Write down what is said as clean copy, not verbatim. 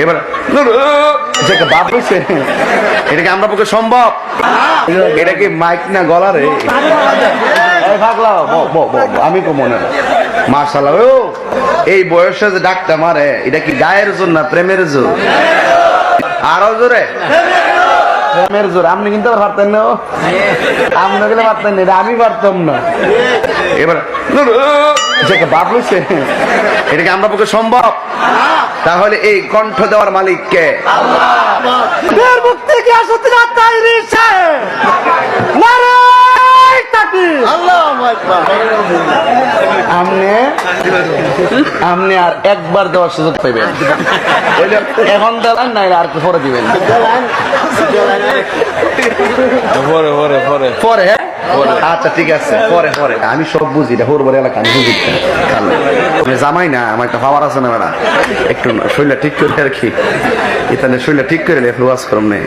এবার বাপ হয়েছে, এটা কি আমরা পক্ষে সম্ভব? এটা কি মাইক না গলা রে? আমি তো মনে মার্শাল্লাহ এই বয়সে যে ডাকটা মারে, এটা কি গায়ের জোর না প্রেমের জোর? আরো জোরে প্রেমের জোর। আপনি কিন্তু পারতেন না, আপনি গেলে পারতেন না, আমি পারতাম না। এবার বাপ হয়েছে, এটা কি আমরা পক্ষে সম্ভব? তাহলে এই কণ্ঠ দেওয়ার মালিক কে? আপনি আর একবার দেওয়ার সুযোগ পাইবেন, এখন দেওয়ার নাই আর পরে দিবেন। পরে আচ্ছা ঠিক আছে, পরে পরে আমি সব বুঝি, হোরবার এলাকা আমি বুঝি। জামাই না আমার একটা পাওয়ার আছে না ম্যাডাম, একটু শরীরটা ঠিক করে আর কি, এখানে শরীরটা ঠিক করে ওয়াজ করম নেই।